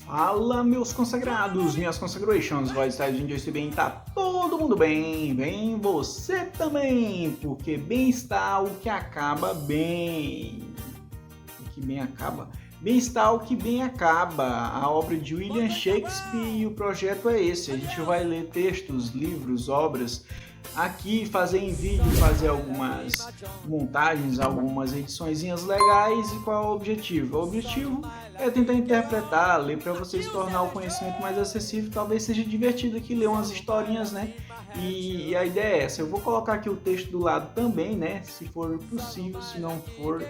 Fala, meus consagrados, minhas consagrations, voz estar de eu bem, tá todo mundo bem, bem você também, porque bem está o que acaba bem. O que bem acaba? Bem está o que bem acaba, a obra de William Shakespeare, e o projeto é esse, a gente vai ler textos, livros, obras, aqui fazer em vídeo, fazer algumas montagens, algumas ediçõezinhas legais. E qual é o objetivo? O objetivo é tentar interpretar, ler para vocês tornar o conhecimento mais acessível. Talvez seja divertido aqui ler umas historinhas, né? E a ideia é essa. Eu vou colocar aqui o texto do lado também, né? Se for possível, se não for,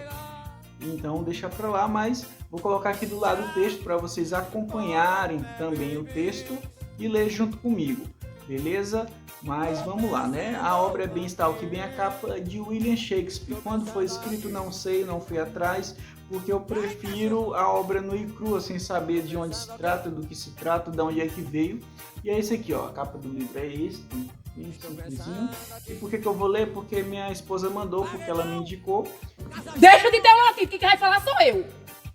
então deixa para lá, mas vou colocar aqui do lado o texto para vocês acompanharem também o texto e ler junto comigo, beleza? Mas vamos lá, né? A obra é Bem Está o que Bem Acaba, de William Shakespeare. Quando foi escrito, não sei, não fui atrás, porque eu prefiro a obra nua e crua, sem saber de onde se trata, do que se trata, de onde é que veio. E é esse aqui, ó, a capa do livro é esse, bem simplesinho. E por que eu vou ler? Porque minha esposa mandou, porque ela me indicou. Deixa de ter um aqui, quem vai falar sou eu.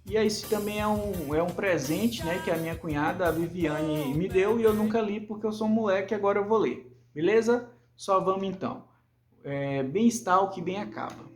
E esse também é um presente, né, que a minha cunhada, a Viviane, me deu, e eu nunca li porque eu sou moleque, agora eu vou ler. Beleza? Só vamos então. Bem está o que bem acaba.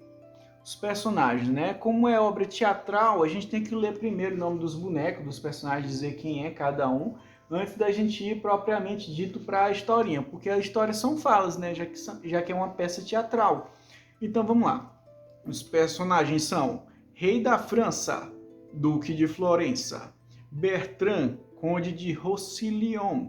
Os personagens, né? Como é obra teatral, a gente tem que ler primeiro o nome dos bonecos, dos personagens, dizer quem é cada um, antes da gente ir propriamente dito para a historinha, porque as histórias são falas, né? Já que é uma peça teatral. Então vamos lá. Os personagens são Rei da França, Duque de Florença, Bertrand, Conde de Roussillon,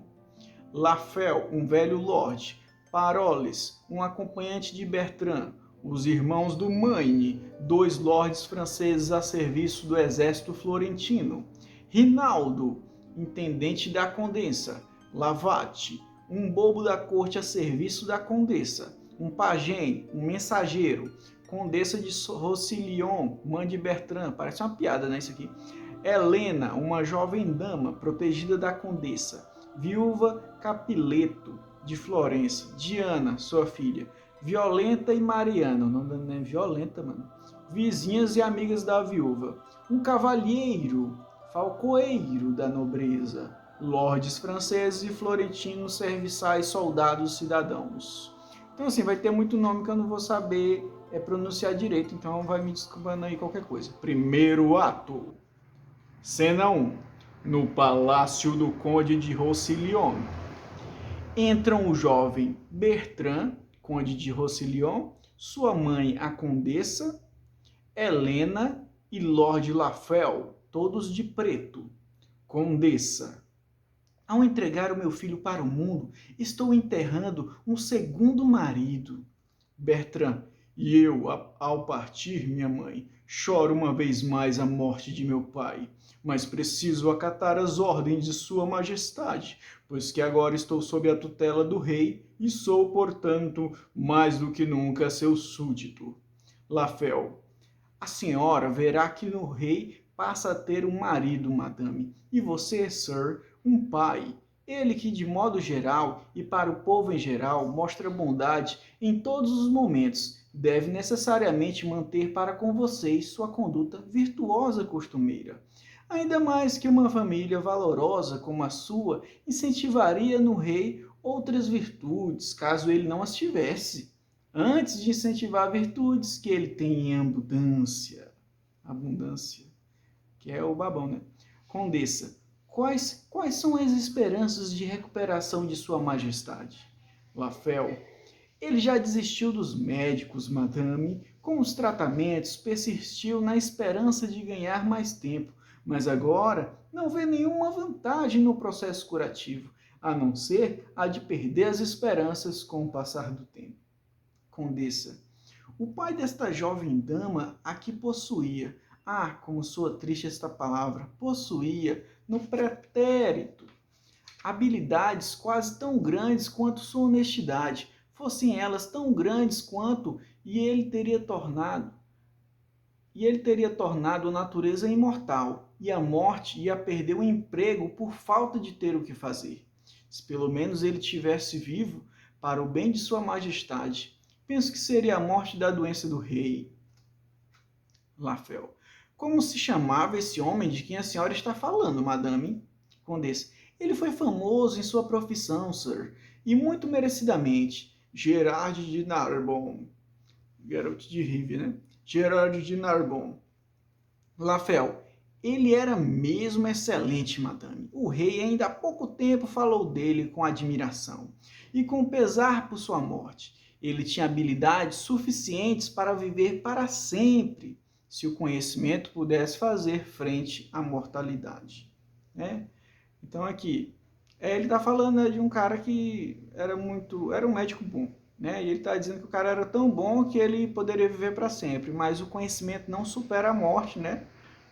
Lafel, um velho lorde, Paroles, um acompanhante de Bertrand, os irmãos do Maine, dois lordes franceses a serviço do exército florentino, Rinaldo, intendente da condessa, Lavatte, um bobo da corte a serviço da condessa, um pajem, um mensageiro, condessa de Roussillon, mãe de Bertrand, parece uma piada, né, isso aqui, Helena, uma jovem dama protegida da condessa, viúva Capileto, de Florença, Diana, sua filha, Violenta e Mariana, o nome da menina é Violenta, mano, vizinhas e amigas da viúva, um cavalheiro, falcoeiro da nobreza, lordes franceses e florentinos, serviçais, soldados, cidadãos. Então assim, vai ter muito nome que eu não vou saber pronunciar direito, então vai me desculpando aí qualquer coisa. Primeiro ato. Cena 1. No palácio do Conde de Roussillon. Entram o jovem Bertrand, Conde de Roussillon, sua mãe, a condessa, Helena e Lord Lafel, todos de preto. Condessa. Ao entregar o meu filho para o mundo, estou enterrando um segundo marido. Bertrand. E eu, ao partir, minha mãe, choro uma vez mais a morte de meu pai, mas preciso acatar as ordens de sua majestade, pois que agora estou sob a tutela do rei e sou, portanto, mais do que nunca seu súdito. Lafel. A senhora verá que no rei passa a ter um marido, madame, e você, sir, um pai. Ele que, de modo geral, e para o povo em geral, mostra bondade em todos os momentos, deve necessariamente manter para com vocês sua conduta virtuosa costumeira. Ainda mais que uma família valorosa como a sua incentivaria no rei outras virtudes, caso ele não as tivesse, antes de incentivar virtudes que ele tem em abundância. Abundância, que é o babão, né? Condessa. Quais são as esperanças de recuperação de sua majestade? Lafel. Ele já desistiu dos médicos, madame, com os tratamentos, persistiu na esperança de ganhar mais tempo, mas agora não vê nenhuma vantagem no processo curativo, a não ser a de perder as esperanças com o passar do tempo. Condessa. O pai desta jovem dama a que possuía, como soa triste esta palavra, possuía, no pretérito, habilidades quase tão grandes quanto sua honestidade, fossem elas tão grandes quanto, e ele teria tornado a natureza imortal, e a morte ia perder o emprego por falta de ter o que fazer. Se pelo menos ele tivesse vivo, para o bem de sua majestade, penso que seria a morte da doença do rei. Lafel. Como se chamava esse homem de quem a senhora está falando, madame? Condessa. Ele foi famoso em sua profissão, sir, e muito merecidamente. Gerard de Narbonne. Garoto de Rive, né? Gerard de Narbonne. Lafel. Ele era mesmo excelente, madame. O rei ainda há pouco tempo falou dele com admiração e com pesar por sua morte. Ele tinha habilidades suficientes para viver para sempre, se o conhecimento pudesse fazer frente à mortalidade. Né? Então aqui, ele está falando, né, de um cara que era um médico bom. Né? E ele está dizendo que o cara era tão bom que ele poderia viver para sempre, mas o conhecimento não supera a morte, né?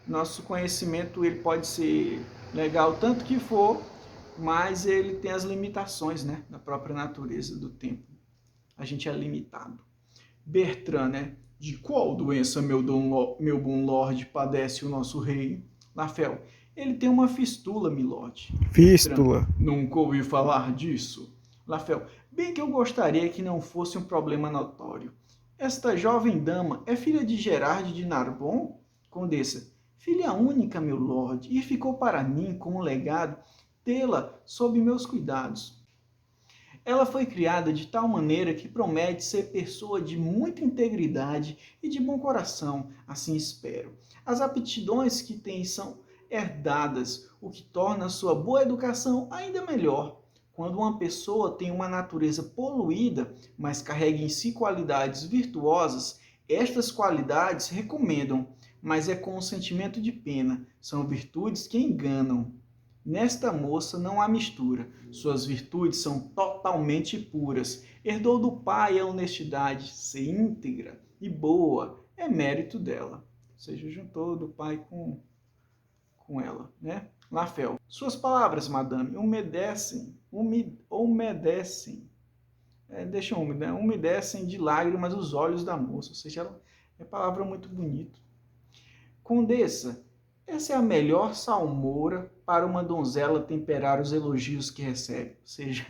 Nosso conhecimento ele pode ser legal tanto que for, mas ele tem as limitações, né, da própria natureza do tempo. A gente é limitado. Bertrand, né? De qual doença, meu bom lord, padece o nosso rei? Lafel. Ele tem uma fistula, milord. Fístula. Bertrand, nunca ouvi falar disso. Lafel. Bem que eu gostaria que não fosse um problema notório. Esta jovem dama é filha de Gerard de Narbonne? Condessa. Filha única, meu lord, e ficou para mim como legado tê-la sob meus cuidados. Ela foi criada de tal maneira que promete ser pessoa de muita integridade e de bom coração, assim espero. As aptidões que tem são herdadas, o que torna sua boa educação ainda melhor. Quando uma pessoa tem uma natureza poluída, mas carrega em si qualidades virtuosas, estas qualidades recomendam, mas é com um sentimento de pena. São virtudes que enganam. Nesta moça não há mistura. Suas virtudes são totalmente puras. Herdou do pai a honestidade, ser íntegra e boa é mérito dela. Ou seja, juntou do pai com ela, né? Lafel. Suas palavras, madame, umedecem, deixa úmido, né? Umedecem de lágrimas os olhos da moça. Ou seja, ela é palavra muito bonita. Condessa, essa é a melhor salmoura para uma donzela temperar os elogios que recebe. Ou seja,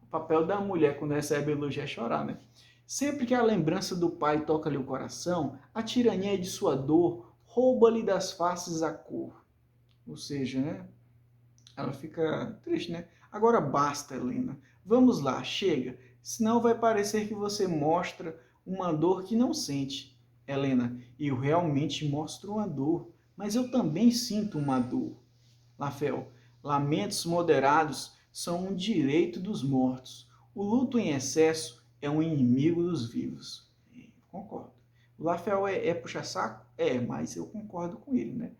o papel da mulher quando recebe elogio é chorar, né? Sempre que a lembrança do pai toca-lhe o coração, a tirania de sua dor rouba-lhe das faces a cor. Ou seja, né? Ela fica triste, né? Agora basta, Helena. Vamos lá, chega. Senão vai parecer que você mostra uma dor que não sente. Helena, eu realmente mostro uma dor, mas eu também sinto uma dor. Lafel, lamentos moderados são um direito dos mortos. O luto em excesso é um inimigo dos vivos. Concordo. O Lafel é puxa-saco? Mas eu concordo com ele, né?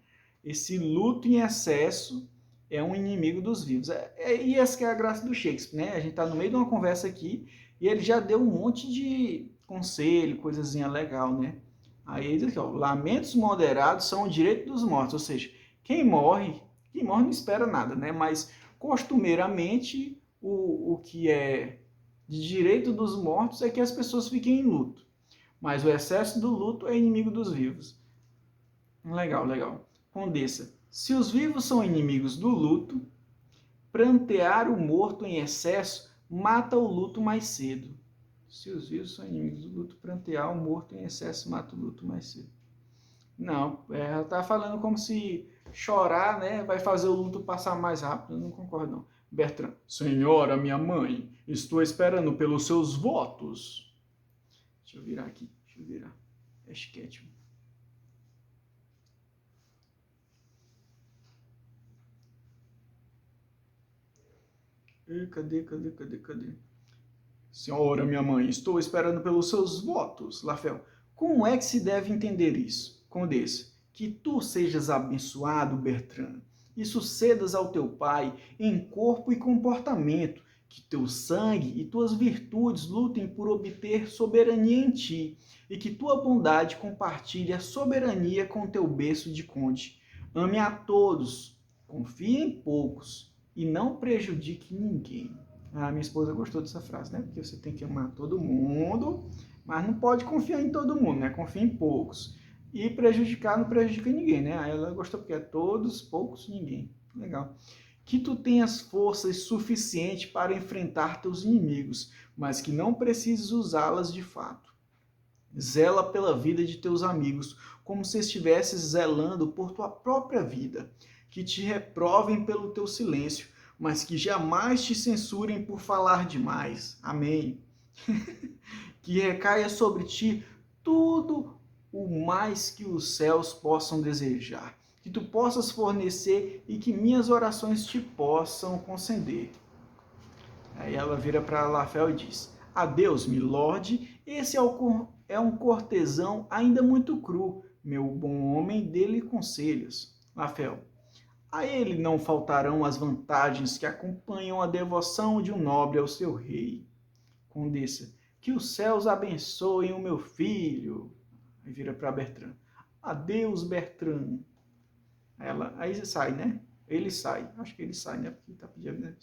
Esse luto em excesso é um inimigo dos vivos. E essa que é a graça do Shakespeare, né? A gente está no meio de uma conversa aqui e ele já deu um monte de conselho, coisazinha legal, né? Aí ele diz aqui, ó, lamentos moderados são o direito dos mortos, ou seja, quem morre não espera nada, né? Mas costumeiramente o que é de direito dos mortos é que as pessoas fiquem em luto. Mas o excesso do luto é inimigo dos vivos. Legal, legal. Condessa, se os vivos são inimigos do luto, prantear o morto em excesso mata o luto mais cedo. Se os vivos são inimigos do luto, prantear o morto em excesso mata o luto mais cedo. Não, ela está falando como se chorar, né, vai fazer o luto passar mais rápido. Eu não concordo, não. Bertrand, senhora, minha mãe, estou esperando pelos seus votos. Deixa eu virar aqui, É esquete. Cadê? Senhora, minha mãe, estou esperando pelos seus votos. Lafel, como é que se deve entender isso? Condessa, que tu sejas abençoado, Bertrand, e sucedas ao teu pai em corpo e comportamento, que teu sangue e tuas virtudes lutem por obter soberania em ti, e que tua bondade compartilhe a soberania com teu berço de conde. Ame a todos, confie em poucos, e não prejudique ninguém. Minha esposa gostou dessa frase, né? Porque você tem que amar todo mundo, mas não pode confiar em todo mundo, né? Confia em poucos. E prejudicar não prejudica ninguém, né? Aí ela gostou porque é todos, poucos, ninguém. Legal. Que tu tenhas forças suficientes para enfrentar teus inimigos, mas que não precises usá-las de fato. Zela pela vida de teus amigos, como se estivesses zelando por tua própria vida. Que te reprovem pelo teu silêncio, mas que jamais te censurem por falar demais. Amém. Que recaia sobre ti tudo o mais que os céus possam desejar. Que tu possas fornecer e que minhas orações te possam conceder. Aí ela vira para Lafel e diz: Adeus, milord, esse é um cortesão ainda muito cru. Meu bom homem, dê-lhe conselhos. Lafel: a ele não faltarão as vantagens que acompanham a devoção de um nobre ao seu rei. Condessa: que os céus abençoem o meu filho. Aí vira para Bertrand: adeus, Bertrand. Aí sai, né? Ele sai. Acho que ele sai, né? Porque tá pedindo.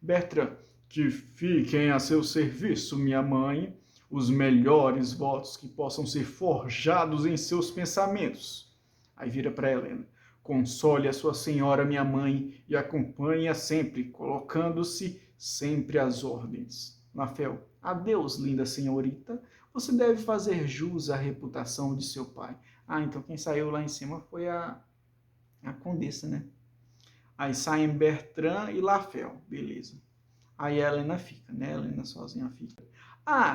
Bertrand: que fiquem a seu serviço, minha mãe, os melhores votos que possam ser forjados em seus pensamentos. Aí vira para Helena: console a sua senhora, minha mãe, e acompanhe-a sempre, colocando-se sempre às ordens. Lafel: adeus, linda senhorita. Você deve fazer jus à reputação de seu pai. Então quem saiu lá em cima foi a condessa, né? Aí saem Bertrand e Lafel, beleza. Aí a Helena fica, né? A Helena sozinha fica.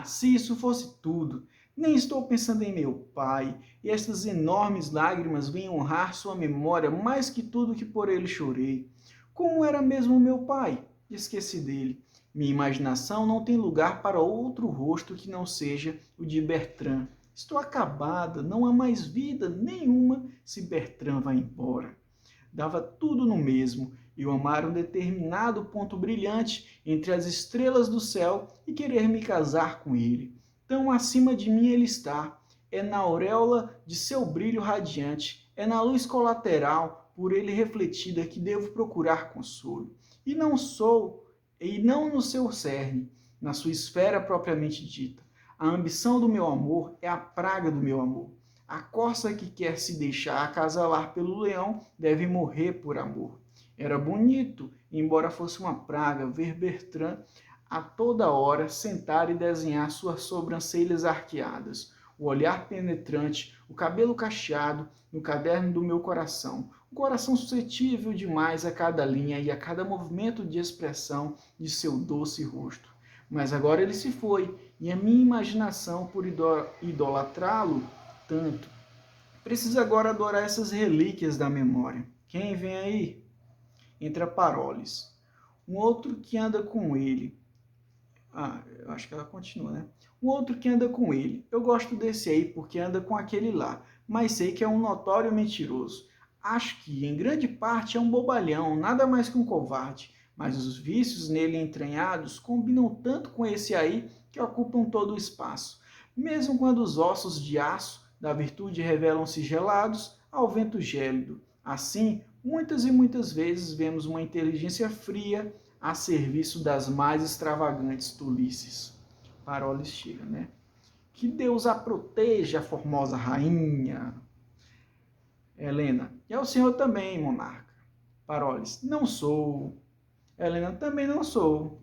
Se isso fosse tudo! Nem estou pensando em meu pai, e estas enormes lágrimas vêm honrar sua memória mais que tudo que por ele chorei. Como era mesmo meu pai? Esqueci dele. Minha imaginação não tem lugar para outro rosto que não seja o de Bertrand. Estou acabada, não há mais vida nenhuma se Bertrand vai embora. Dava tudo no mesmo, eu amar um determinado ponto brilhante entre as estrelas do céu e querer me casar com ele. Tão acima de mim ele está, é na auréola de seu brilho radiante, é na luz colateral por ele refletida que devo procurar consolo. E não no seu cerne, na sua esfera propriamente dita. A ambição do meu amor é a praga do meu amor. A corça que quer se deixar acasalar pelo leão deve morrer por amor. Era bonito, embora fosse uma praga, ver Bertrand a toda hora sentar e desenhar suas sobrancelhas arqueadas, o olhar penetrante, o cabelo cacheado no caderno do meu coração, um coração suscetível demais a cada linha e a cada movimento de expressão de seu doce rosto. Mas agora ele se foi, e a minha imaginação, por idolatrá-lo tanto, precisa agora adorar essas relíquias da memória. Quem vem aí? Entra Parolis. Um outro que anda com ele. Eu acho que ela continua, né? Um outro que anda com ele. Eu gosto desse aí porque anda com aquele lá, mas sei que é um notório mentiroso. Acho que, em grande parte, é um bobalhão, nada mais que um covarde. Mas os vícios nele entranhados combinam tanto com esse aí que ocupam todo o espaço. Mesmo quando os ossos de aço da virtude revelam-se gelados ao vento gélido. Assim, muitas e muitas vezes vemos uma inteligência fria a serviço das mais extravagantes tolices. Parolis chega, né? Que Deus a proteja, formosa rainha. Helena: e ao senhor também, monarca. Parolis: não sou. Helena: também não sou.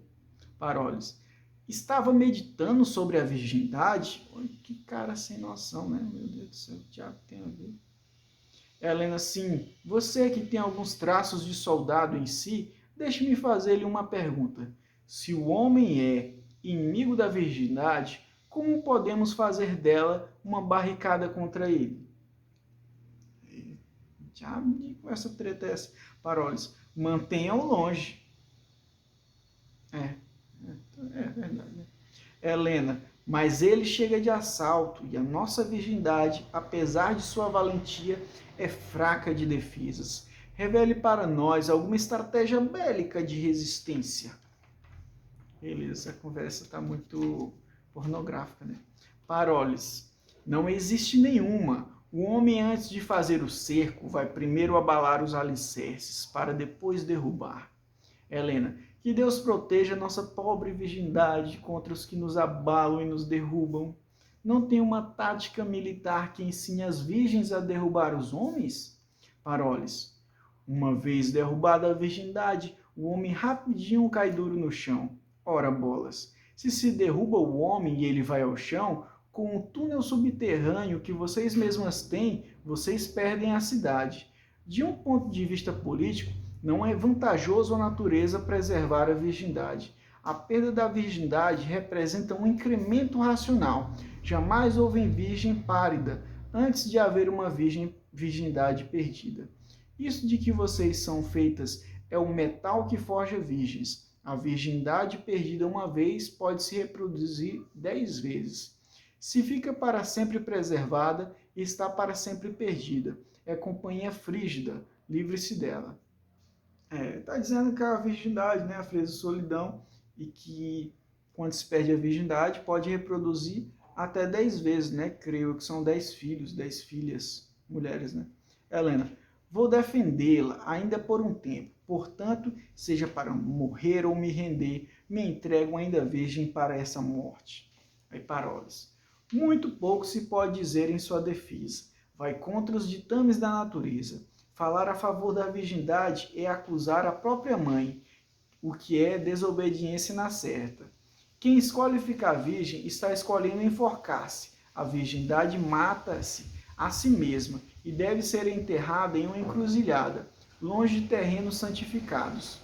Parolis: estava meditando sobre a virgindade? Que cara sem noção, né? Meu Deus do céu, o diabo tem a ver. Helena: sim, você que tem alguns traços de soldado em si, deixe-me fazer-lhe uma pergunta. Se o homem é inimigo da virgindade, como podemos fazer dela uma barricada contra ele? Diabo de essa treta é essa? Parolis: mantenha-o longe. É verdade, né? Helena: mas ele chega de assalto, e a nossa virgindade, apesar de sua valentia, é fraca de defesas. Revele para nós alguma estratégia bélica de resistência. Beleza, essa conversa está muito pornográfica, né? Parolis: não existe nenhuma. O homem, antes de fazer o cerco, vai primeiro abalar os alicerces, para depois derrubar. Helena: que Deus proteja nossa pobre virgindade contra os que nos abalam e nos derrubam. Não tem uma tática militar que ensine as virgens a derrubar os homens? Parolis: uma vez derrubada a virgindade, o homem rapidinho cai duro no chão. Ora bolas, se derruba o homem e ele vai ao chão, Com o túnel subterrâneo que vocês mesmas têm, vocês perdem a cidade. De um ponto de vista político, não é vantajoso à natureza preservar a virgindade. A perda da virgindade representa um incremento racional. Jamais houve virgem párida antes de haver uma virgindade perdida. Isso de que vocês são feitas é o metal que forja virgens. A virgindade perdida uma vez pode se reproduzir 10 vezes. Se fica para sempre preservada, está para sempre perdida. É companhia frígida, livre-se dela. Está dizendo que a virgindade, né, a frieza solidão, e que quando se perde a virgindade pode reproduzir até 10 vezes, né? Creio que são 10 filhos, 10 filhas, mulheres, né? Helena, vou defendê-la ainda por um tempo. Portanto, seja para morrer ou me render, me entrego ainda virgem para essa morte. Aí Parólise. Muito pouco se pode dizer em sua defesa. Vai contra os ditames da natureza. Falar a favor da virgindade é acusar a própria mãe, o que é desobediência na certa. Quem escolhe ficar virgem está escolhendo enforcar-se. A virgindade mata-se a si mesma e deve ser enterrada em uma encruzilhada, longe de terrenos santificados.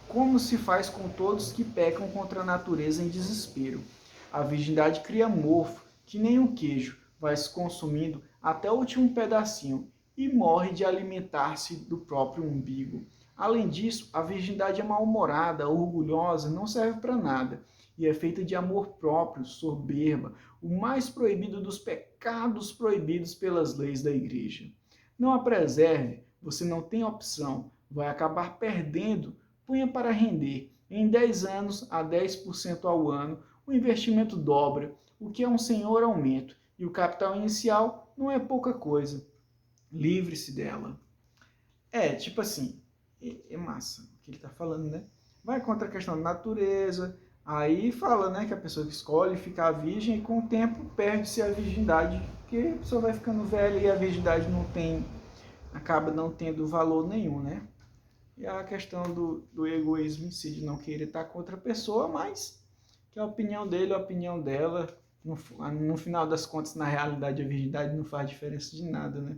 Como se faz com todos que pecam contra a natureza em desespero. A virgindade cria mofo, que nem um queijo, vai se consumindo até o último pedacinho e morre de alimentar-se do próprio umbigo. Além disso, a virgindade é mal-humorada, orgulhosa, não serve para nada e é feita de amor próprio, soberba, o mais proibido dos pecados proibidos pelas leis da igreja. Não a preserve, você não tem opção, vai acabar perdendo, ponha para render. Em 10 anos, a 10% ao ano, o investimento dobra, o que é um senhor aumento, e o capital inicial não é pouca coisa. Livre-se dela. Tipo assim, é massa o que ele está falando, né? Vai contra a questão da natureza, aí fala, né, que a pessoa que escolhe ficar virgem e com o tempo perde-se a virgindade, porque a pessoa vai ficando velha e a virgindade acaba não tendo valor nenhum, né? E a questão do egoísmo em si, de não querer estar com outra pessoa, mas que a opinião dele, a opinião dela, no final das contas, na realidade, a virgindade não faz diferença de nada, né?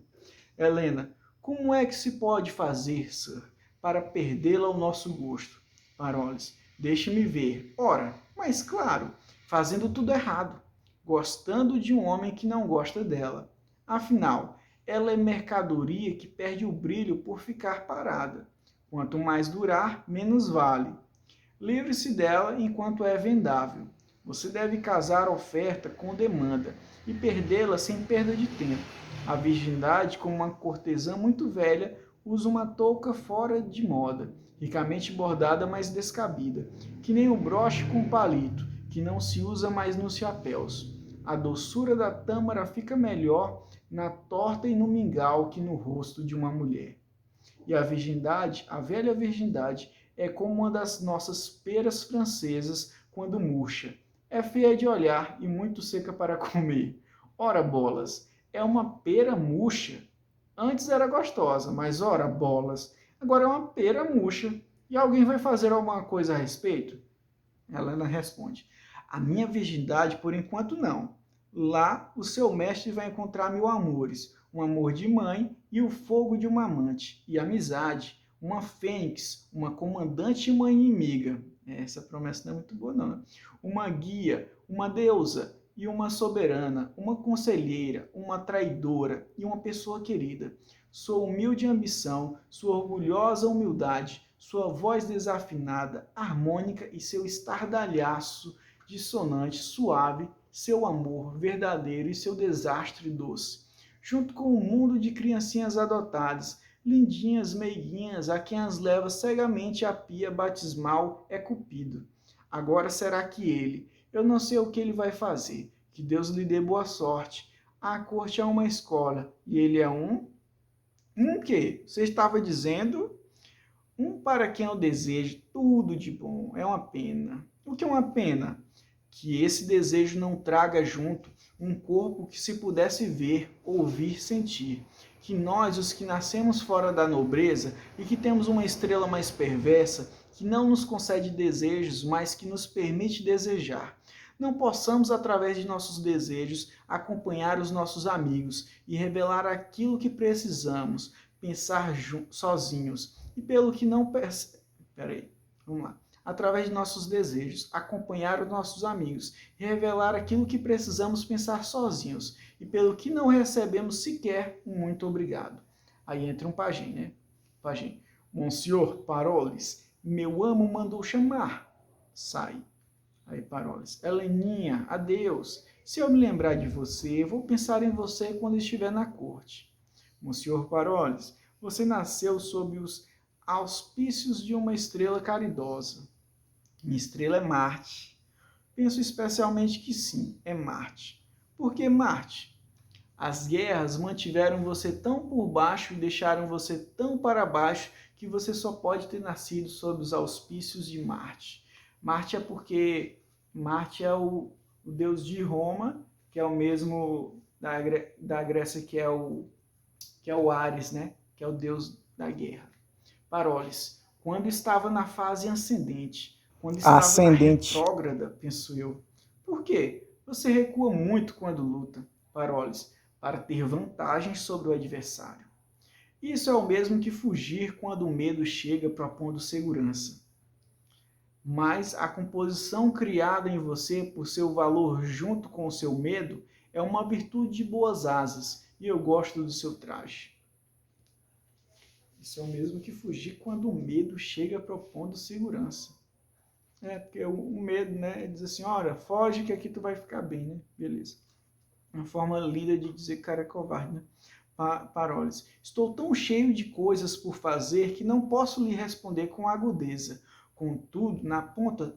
Helena, como é que se pode fazer, sir, para perdê-la ao nosso gosto? Parólise, deixe-me ver. Ora, mas claro, fazendo tudo errado, gostando de um homem que não gosta dela. Afinal, ela é mercadoria que perde o brilho por ficar parada. Quanto mais durar, menos vale. Livre-se dela enquanto é vendável. Você deve casar oferta com demanda e perdê-la sem perda de tempo. A virgindade, como uma cortesã muito velha, usa uma touca fora de moda, ricamente bordada, mas descabida, que nem o broche com palito, que não se usa mais nos chapéus. A doçura da tâmara fica melhor na torta e no mingau que no rosto de uma mulher. E a virgindade, a velha virgindade, é como uma das nossas peras francesas quando murcha. É feia de olhar e muito seca para comer. Ora bolas, é uma pera murcha. Antes era gostosa, mas ora bolas, agora é uma pera murcha. E alguém vai fazer alguma coisa a respeito? Helena responde, a minha virgindade por enquanto não. Lá o seu mestre vai encontrar 1000 amores, um amor de mãe e o fogo de uma amante, e amizade, uma fênix, uma comandante e uma inimiga. Essa promessa não é muito boa não, né? Uma guia, uma deusa e uma soberana, uma conselheira, uma traidora e uma pessoa querida. Sua humilde ambição, sua orgulhosa humildade, sua voz desafinada, harmônica e seu estardalhaço dissonante, suave, seu amor verdadeiro e seu desastre doce, junto com um mundo de criancinhas adotadas, lindinhas meiguinhas, a quem as leva cegamente à pia batismal é Cupido. Agora será que ele, eu não sei o que ele vai fazer, que Deus lhe dê boa sorte. A corte é uma escola, e ele é um quê? Você estava dizendo? Um para quem eu desejo tudo de bom. É uma pena. O que é uma pena? Que esse desejo não traga junto um corpo que se pudesse ver, ouvir, sentir. Que nós, os que nascemos fora da nobreza e que temos uma estrela mais perversa, que não nos concede desejos, mas que nos permite desejar, não possamos, através de nossos desejos, acompanhar os nossos amigos e revelar aquilo que precisamos, pensar sozinhos. E pelo que não Peraí, vamos lá. Através de nossos desejos, acompanhar os nossos amigos e revelar aquilo que precisamos pensar sozinhos. E pelo que não recebemos sequer um muito obrigado. Aí entra um pajem, né? Pajem. Monsieur Paroles, meu amo mandou chamar. Sai. Aí Paroles. Heleninha, adeus. Se eu me lembrar de você, vou pensar em você quando estiver na corte. Monsieur Paroles, você nasceu sob os auspícios de uma estrela caridosa. Minha estrela é Marte. Penso especialmente que sim, é Marte. Por que Marte? As guerras mantiveram você tão por baixo e deixaram você tão para baixo que você só pode ter nascido sob os auspícios de Marte. Marte é porque Marte é o deus de Roma, que é o mesmo da Grécia, que é o Ares, né? Que é o deus da guerra. Paroles, quando estava na fase ascendente, quando estava Ascendente. na retrógrada, penso eu. Por quê? Você recua muito quando luta, Paroles, para ter vantagem sobre o adversário. Isso é o mesmo que fugir quando o medo chega propondo segurança. Mas a composição criada em você por seu valor junto com o seu medo é uma virtude de boas asas, e eu gosto do seu traje. Isso é o mesmo que fugir quando o medo chega propondo segurança. Porque o medo, né, diz assim, olha, foge que aqui tu vai ficar bem, né? Beleza. Uma forma linda de dizer que o cara é covarde, né? Paroles. Estou tão cheio de coisas por fazer que não posso lhe responder com agudeza. Contudo, na ponta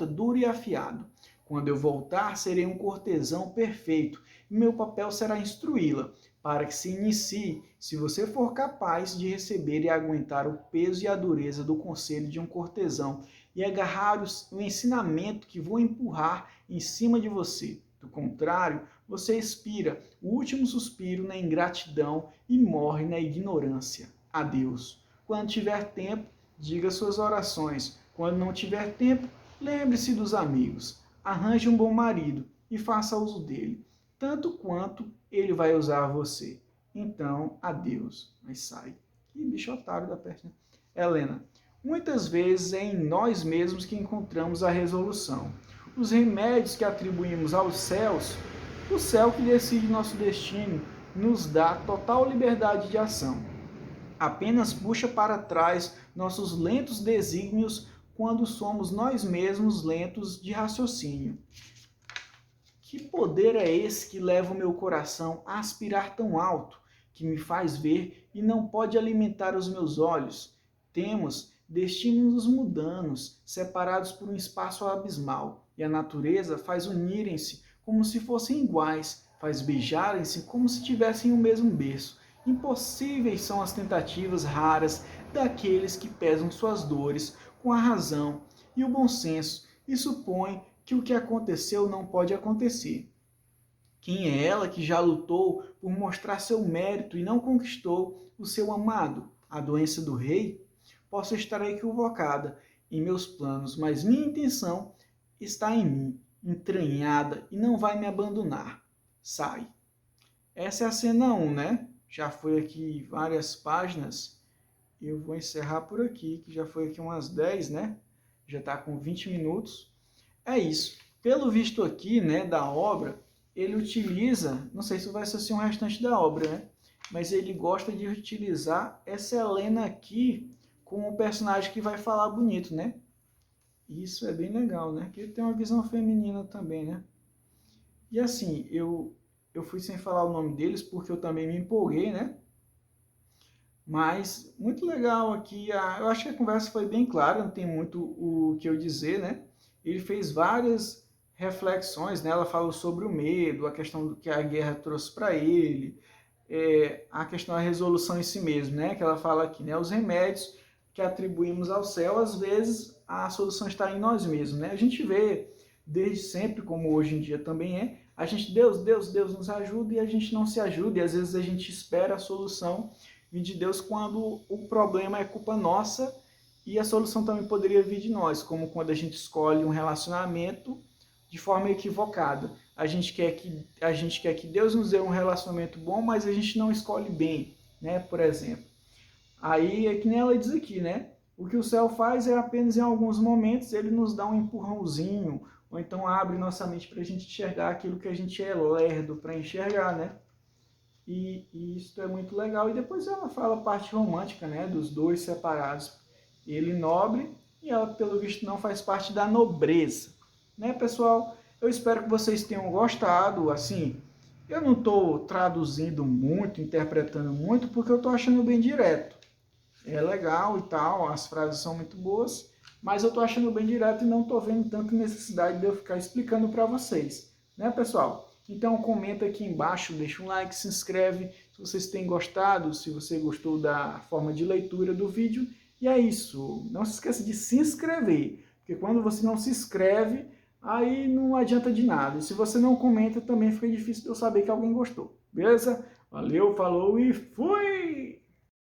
duro e afiado. Quando eu voltar, serei um cortesão perfeito, e meu papel será instruí-la, para que se inicie, se você for capaz de receber e aguentar o peso e a dureza do conselho de um cortesão, e agarrar o ensinamento que vou empurrar em cima de você. Do contrário, você expira o último suspiro na ingratidão e morre na ignorância. Adeus. Quando tiver tempo, diga suas orações. Quando não tiver tempo, lembre-se dos amigos. Arranje um bom marido e faça uso dele, tanto quanto ele vai usar você. Então, adeus. Mas sai. Que bicho otário da peste, né? Helena, muitas vezes é em nós mesmos que encontramos a resolução. Os remédios que atribuímos aos céus, o céu que decide nosso destino, nos dá total liberdade de ação. Apenas puxa para trás nossos lentos desígnios quando somos nós mesmos lentos de raciocínio. Que poder é esse que leva o meu coração a aspirar tão alto, que me faz ver e não pode alimentar os meus olhos? Temos destinos mundanos, separados por um espaço abismal, e a natureza faz unirem-se como se fossem iguais, faz beijarem-se como se tivessem o mesmo berço. Impossíveis são as tentativas raras daqueles que pesam suas dores com a razão e o bom senso e supõem que o que aconteceu não pode acontecer. Quem é ela que já lutou por mostrar seu mérito e não conquistou o seu amado? A doença do rei? Posso estar equivocada em meus planos, mas minha intenção está em mim, entranhada, e não vai me abandonar. Sai. Essa é a cena 1, né? Já foi aqui várias páginas. Eu vou encerrar por aqui, que já foi aqui umas 10, né? Já está com 20 minutos. É isso. Pelo visto aqui, né, da obra, ele utiliza, não sei se vai ser assim o restante da obra, né? Mas ele gosta de utilizar essa Helena aqui como um personagem que vai falar bonito, né? Isso é bem legal, né? Que ele tem uma visão feminina também, né? E assim, eu fui sem falar o nome deles porque eu também me empolguei, né? Mas muito legal aqui. Eu acho que a conversa foi bem clara, não tem muito o que eu dizer, né? Ele fez várias reflexões, né? Ela falou sobre o medo, a questão do que a guerra trouxe para ele, a questão da resolução em si mesmo, né? Que ela fala aqui, né? Os remédios que atribuímos ao céu, às vezes a solução está em nós mesmos, né? A gente vê desde sempre, como hoje em dia também é, a gente, Deus nos ajuda e a gente não se ajuda, e às vezes a gente espera a solução vir de Deus quando o problema é culpa nossa E a solução também poderia vir de nós, como quando a gente escolhe um relacionamento de forma equivocada. A gente quer que Deus nos dê um relacionamento bom, mas a gente não escolhe bem, né? Por exemplo. Aí é que nem ela diz aqui, né? O que o céu faz é apenas em alguns momentos ele nos dá um empurrãozinho, ou então abre nossa mente para a gente enxergar aquilo que a gente é lerdo para enxergar, né? E isso é muito legal. E depois ela fala a parte romântica, né? Dos dois separados. Ele nobre e ela, pelo visto, não faz parte da nobreza. Né, pessoal? Eu espero que vocês tenham gostado. Assim, eu não estou traduzindo muito, interpretando muito, porque eu estou achando bem direto. É legal e tal, as frases são muito boas, mas eu estou achando bem direto e não estou vendo tanta necessidade de eu ficar explicando para vocês. Né, pessoal? Então comenta aqui embaixo, deixa um like, se inscreve se vocês têm gostado, se você gostou da forma de leitura do vídeo. E é isso, não se esqueça de se inscrever, porque quando você não se inscreve, aí não adianta de nada. E se você não comenta, também fica difícil de eu saber que alguém gostou. Beleza? Valeu, falou e fui!